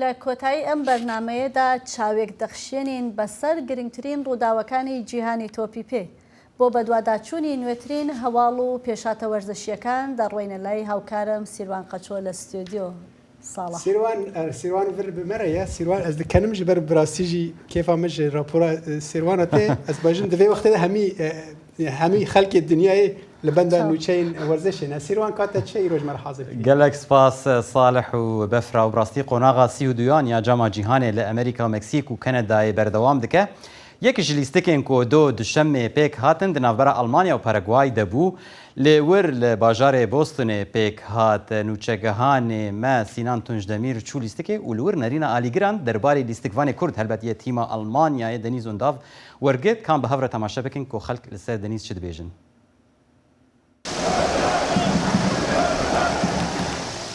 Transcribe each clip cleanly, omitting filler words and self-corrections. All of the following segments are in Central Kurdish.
لە کۆتایی ئەم بەرنامەیەدا چاوێک دەخشێنین بەسەر گرنگترین ڕووداوەکانی جیهانی تۆپی پێ بۆ بەدواداچوونی نوێترین هەواڵ و پێشاتە وەرزشیەکان دەڕۆینە لای هاوکارم سیروان قەچۆ لە ستودیۆ. ساڵح سیروان ور بمەرەیە سیروان ئەس دەکەنم ji ber birastî kêfa min ji rapora Sêrwana tê ez bajin divê wextê de hemî xelkê dinyayê li benda nûçeyên werzişê ne Sîrwan kate çi îroj me hazir gelek spas Salih û Befra û rastî qonaxa sî û duyan ya cama cîhanê li Amerîka, Meksîk û Kanadayê berdewam dike. Yekî ji lîstikên ku do duşemê pêk hatin di navbera Almanya û Paraguay de bû. Lê wir li bajarê Bostonê pêk hat nûçegehanê me Sînan Tunçdemîr çû lîstikê û li wir nerîna alîgiran derbarê lîstikvanê Kurd helbetiye tîma Almanyayê Deniz Undav wergêt kan bi hev re temaşe bikin ku xelk li ser Deniz çi dibêjin.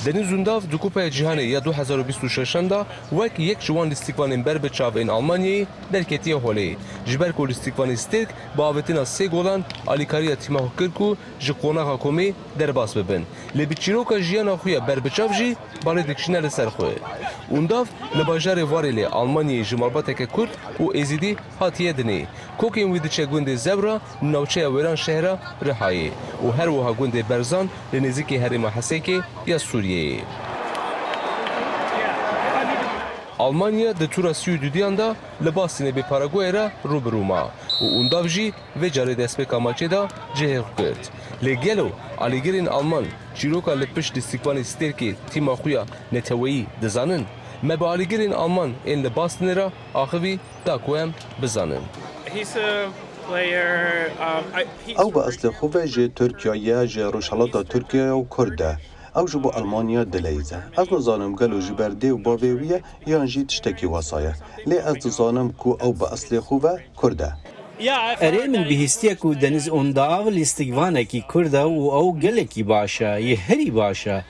Deniz Undav di Kupaya Cîhanê ya 2026 da wek yek ji wan lîstikvanên ber bi çavên Almanyayê derketiye holê. Ji ber ku lîstikvanê Stêrk bi avêtina sê golan alîkariya tîma xwe kir ku ji qonaxa komê derbas bibin. Lê bi çîroka jiyana xwe ya berbiçav jî balê dikişîne li ser xwe. Undav li bajarê Varê lê Almanyayê ji malbateke Kurd û Êzîdî hatiye dinê. Kokên wî diçe gundê Zewra navçeya wêran şehra Rihayê û her wiha gundê Berzan li nêzîkê herêma Hesekê ya Sûriyeyê. Almanya di tura sî û dudiyan da li Basînê bê Paraguayê re rûbirû ma û Undav jî vê carê destpêka maçê da cihê xwe kirt. Lê gelo alîgirên Alman çîroka li pişt lîstikvanê Stêrkê tîma xwe ya neteweyî dizanin? Me bi alîgirên Alman ên li Basînê re axivî da ku em bizanin. Ew bi eslê xwe ve ji Tirkiyeyê ji Rojhilata Tirkiye û Kurd e. Ew ji bo Almanya dileyîze. Ez nizanim gelo ji ber dê û bavê wî ye yan jî tiştekî wesa ye. Lê ez dizanim ku ew bi eslê xwe ve Kurd e. Erê min bihîstiye ku Deniz Undav lîstikvanekî Kurd e û ew gelekî baş e, yê herî baş e.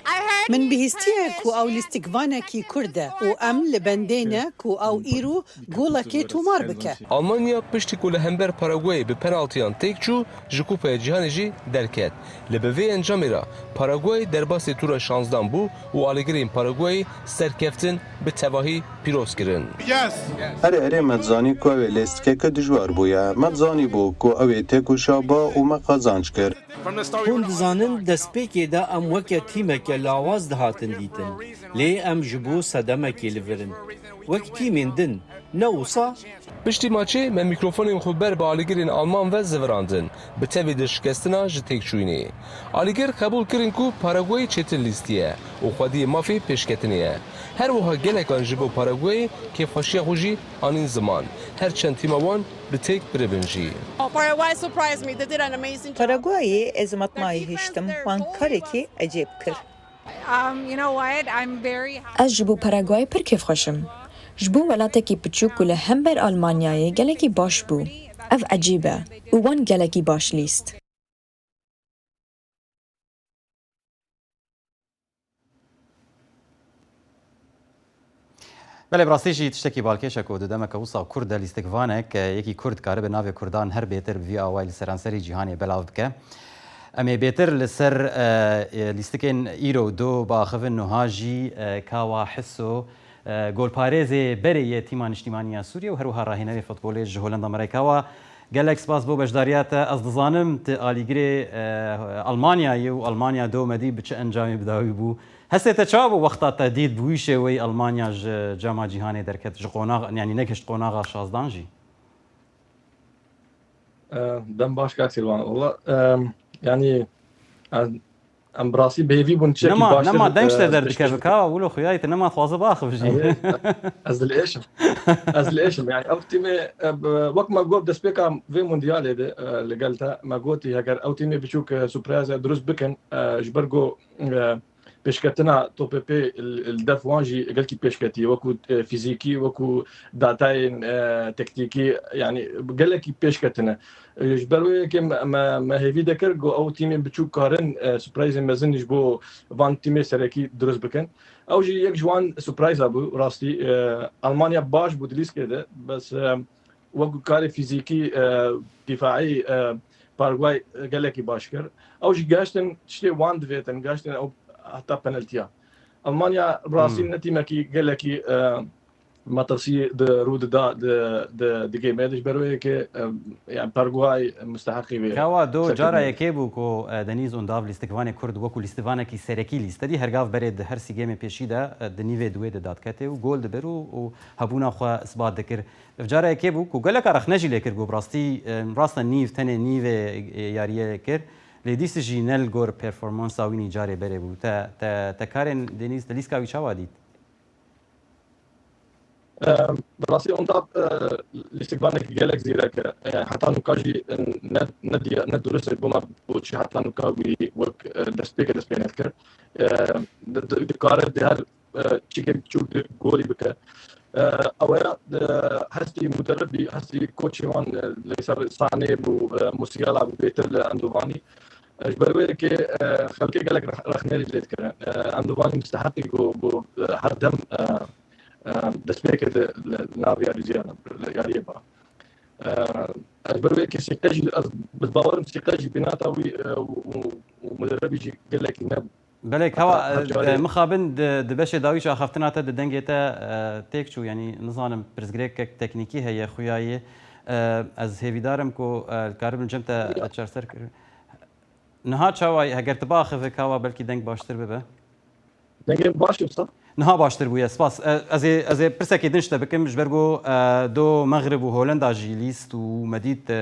من بihîstiye ku ew lîstikvanekî Kurd e û em li bendê ne ku ew îro golekê tomar bike. Almanya piştî ku li hember Paraguayê bi penaltîyan têk çû ji Kupaya Cîhanê jî derket. Li bi vê encamê re Paraguay derbasê tura 16 bû û alîgirên Paraguayê serkeftin bi tevahî pîroz kirin. Erê me dizanî ku ew ê lêstikeke dijwar bûye. Me dizanîbû ku ew ê têk û şaba û me qazanc kir. Hûn dizanin destpêkê de em weke tîmeke lawaz dihatin dîtin. Lê em ji bo sedemekê li virin. Wek tîmên din ne wisa? Piştî maçê me mîkrofonên xwe ber bi alîgirên Alman ve zivirandin. Bi tevê de şikestina ji têkçûnê. Alîgir qebûl kirin ku Paraguay çêtir lîstiye û xwediyê mafê pêşketinê. Her wiha gelekan ji bo Paraguayê kêfxweşiya xwe jî anîn ziman. Her çend tîma wan bi têk biribin jî. Paraguayê ez matmayê hiştim. Wan karekî ecêb kir. Ez ji bo Paraguay pir kêfxweşim. Ji bo welatekî piçûk ku li hember Almanyayê gelekî baş bû. Ev ecîb e û wan gelekî baş lîst. Belê rastî jî tiştekî balkêşek û di demeke wisa Kurd de lîstikvanek yekî Kurd karibe navê Kurdan her bêtir bi vî awayî li seranserî cîhanê belav bike. Em ê bêtir li ser lîstikên îro do biaxivin niha jî kawa hisso golparêzê berê yê tîma niştîmaniya Sûriye û her wiha rahînerê futbolê ji Holanda Merêkawa. Gelek spas bo beşdariya te ez dizanim ti alîgirê Almanyayê û Almanya domedî bi çi encamê bidawî bû. Hesê te çawa bû wexta te dît bi wî şêweyî Almanya ji cama cîhanê derket ji qonaxa yanî nekişt qonaxa şazdan jî. Dem baş kat Sîrwan. Valla yani em birastî bêvî bûn çekî baş. Nema denkşte derdike bika wilo xuyayê te nema xwaze baxif jî. Ez dilêşim. Ez dilêşim yani ew tîmê wek me got destpêka vê mundiyalê de li gel te me gotî heger ew tîmê biçûk surpreze durust bikin ji ber got pêşketina topepê li dev wan jî gelkî pêşketî wekû fîzîkî wekû datayên teknîkî yani gelekî pêşketine. Ji ber wê yekê me hêvî dekir got ew tîmên biçûk karin surpreyzên mezin ji bo van tîmê serekî durust bikin. Ew jî yek ji wan surpreyza bû rastî. Almanya baş bû di lîstkê de bes wekû karê fîzîkî dîfaî Paraguay gelekî baş kir. Ew jî geştin tiştê wan divêtin geştin ew heta penaltiya. المانيا براسيل نتيمكي قال لك ما تصي رود دا جيمادش بروي كي يعني باراغواي مستحقي به كوا دو جارا يكيبو كو دنيز اون داف لاستيكفاني كورد وكو لاستيفانا كي سيركي ليستدي هرغاف بريد هر سي جيم بيشيدا دنيفي دوي دات كاتي وجول دبرو وهبونا خو اثبات ذكر جارا يكيبو كو قال لك رخنجي لكر جو براستي راستا نيف تاني نيف ياريه كر لديس جينال جور بيرفورمانس اويني جاري بريبو تا كارن دنيز تليسكا ويشاواديت براسي اون تاب الاستقبال قالك زيرك حتى نكاجي ندرس بما بوتشي حتى نكاوي وك دسبيك نذكر دكار دهر تشيكن تشوف جولي بك اولا هستي مدرب هستي كوتشي وان ليس صانع موسيقى لعب بيتر اندوفاني اجبروي كي خلكي قالك رح نري لذكر اندوفاني مستحق جو حدم دسبيك نافيا رجال ياريبا اجبروي كي سيكاجي بالباور مسيكاجي بيناتاوي ومدرب يجي قال لك بلك هوا مخابن دبش داويش اخفتنا تا دنگيتا تيكشو يعني نظام برزغريك تكنيكي هي خوياي از هيفيدارم كو الكاربن جمتا تشارسر نها تشاوي هگر تباخ في كوا بلكي دنگ باشتر ببه دنگ باش صح نها باشتر بويا سباس از برسكي دنشتا بكم جبرغو دو مغرب وهولندا جيليست ومديت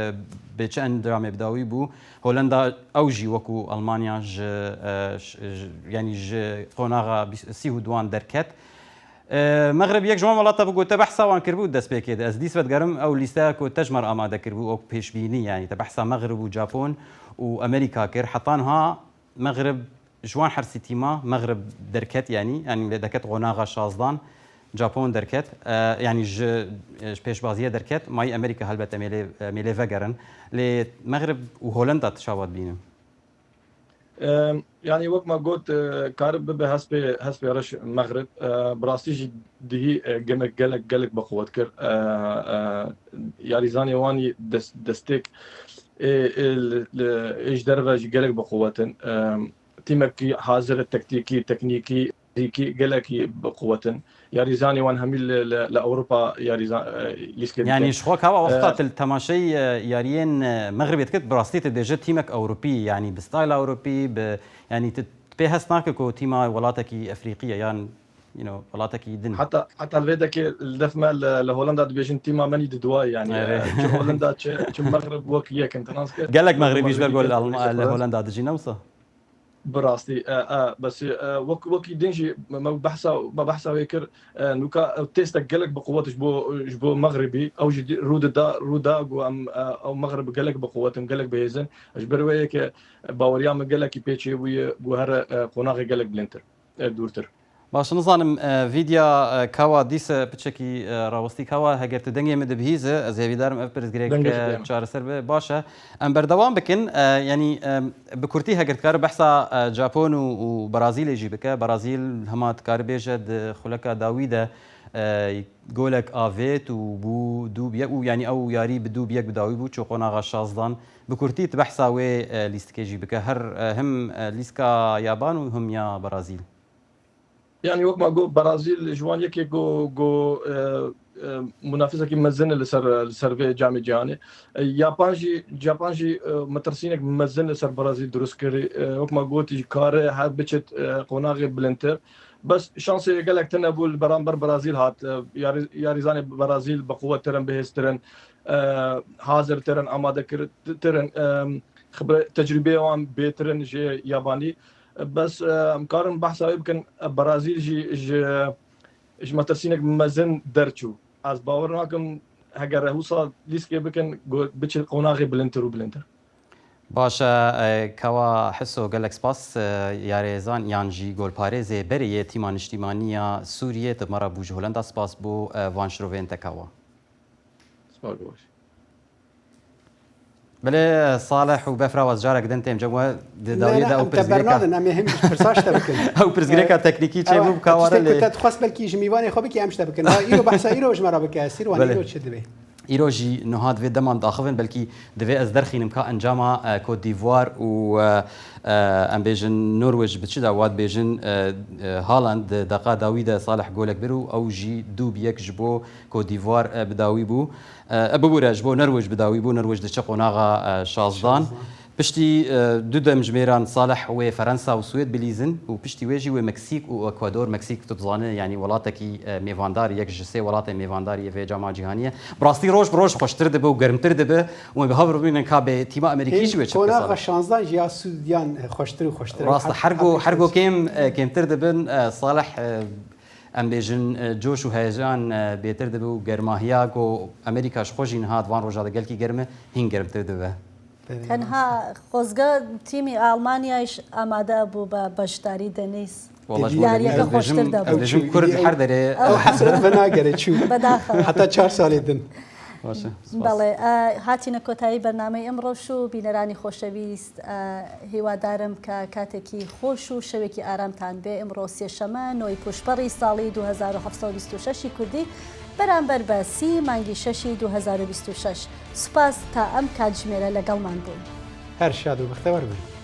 بچن درامي بداوي بو هولندا اوجي وكو المانيا يعني قوناغا سيهو دوان دركت مغرب يك جوان ولاتا بقول تبحثا وان كربو دس بكيد از ديس فتقرم او ليستا كو تجمر اماده كربو او بيش بيني يعني تبحثا مغرب وجابون وامريكا كر حطانها مغرب جوان حرسي تيما مغرب دركت يعني دكت قوناغا شازدان جابون دركت يعني بيش بازيه دركت ماي امريكا هلبت ميلي فقرن لمغرب وهولندا تشاوت بينهم يعني وقت ما قلت كارب بهسبي رش مغرب براستيجي دهي جمك قالك بقوة كر ياريزاني واني دستيك ايش درجة قالك بقوة تيمك حاضر التكتيكي تكنيكي هيكي قالك بقوة ياريزاني وان هميل لاوروبا ياريزان يعني شخوك هوا وقت التماشي ياريين مغربي تكت براستيت ديجا تيمك اوروبي يعني بستايل اوروبي يعني تبيهس ناكو تيما ولاتكي افريقيه يعني ولاتكي دن حتى الفيدك الدفمه لهولندا بيجن تيما ماني دواي يعني هولندا المغرب وكيه كنت ناس قال لك مغربي جبر جول لهولندا تجي نوصه براستي بس وكي دينجي ما بحثا ويكر نوكا تيستك قالك بقوات جبو مغربي او جدي رودا او مغرب قالك بقوات قالك بيزن اجبر ويك باوريام قالك بيتشي وهر قناغي قالك بلنتر دورتر باش نظام فيديا كوا ديس بتشكي راوستي كوا هجرت دنيا مدبهيزه از هيدارم افبرز جريك تشار سرب باشا ام بردوام بكن يعني بكورتي هجرت كار بحثا جابون وبرازيل يجي بك برازيل همات كار بيجد خلكا داويده جولك افيت وبو دوبيا يعني او ياري بدوبيا بداوي بو تشوقنا غشازدان بكورتي تبحثا وي ليستكيجي بك هر هم ليسكا يابان وهم يا برازيل يعني وقت ما جو برازيل جوان يكي جو منافسه كي مزن لسر جامع جهاني جابانجي مترسينك مزن لسر برازيل دروس كري وقت ما قلت كاره هاد بچت قناغي بلنتر بس شانسي قالك تنبول برامبر برازيل هات ياريزاني برازيل بقوه ترن بهسترن حاضر ترن اماده ترن خبره تجربه وان بيترن جي ياباني بس مقارن بحثا يمكن برازيل جي مترسينك مزن درچو از باورناكم هگر هوصا ليسكي بكن بچ قوناغي بلنتر باشا كوا حسو قالك سباس ياريزان يانجي جول باريزي بري تيمان اجتماعية سوريا تمر بوج هولندا سباس بو فان شروفين تكوا سباس بوش بله صالح وبفرا وزجارك دنتم جوا داويدا او برزغريكا انا ما يهمش برساش تبكن او برزغريكا تكنيكي تشيبو بكوارا اللي كنت تخص بالكي جميواني خو بك امشت بكن ايرو بحثا ايرو جمرا بك اسير واني لو تشد به ایروژی نهاد و دمان داخلن بلکی دوی از درخینم که انجام کود دیوار و ام بیژن نروژ بچه دواد بیژن هالند دقا داوید صالح گولک برو او جی دو بیک جبو کود دیوار بداوی بو ابو جبو نروژ بداوی بو نروژ دچه قناغا شازدان پشتی دو دم جمیران صالح و فرانسا و سوئد بلیزن و پشتی ویجی و مکسیک و اکوادور مکسیک تبزانه یعنی ولاتی میواندار یک جسه ولات میوانداری و جامعه جهانیه براستی روش خوشتر دبه و گرمتر دبه و به هاور ببینن که به تیم امریکی جوی چه قناغا 16 جیا سودیان خوشتر و خوشتر راست حرگو کمتر دبن صالح ام بیژن جوش و هیجان بهتر دبه و گرماهیا کو امریکاش خوشین هات وان روزا دگل کی گرمه هین گرمتر دبه تەنها خۆزگە تیمی ئالمانیایش ئامادە بوو بە بەشداری دەنیس یاریەکە خۆشتر دەبوو کورد هەر دەرێ ئەو حەسرەت بە ناگەرێت چوو بەداخەوە حتا 4 ساڵی دن بەڵێ هاتینە کۆتایی بەرنامەی ئەمڕۆش و بینەرانی خۆشەویست هیوادارم کە کاتێکی خۆش و شەوێکی ئارامتان بێ ئەمڕۆ سێشەمە 9 پوشپەڕی ساڵی 2726 کوردی بەرامبەر بە 30 مانگی 6 2026 سوپاس تا ئەم کاتژمێرە لەگەڵمان بوون هەر شاد و بەختەوەر بن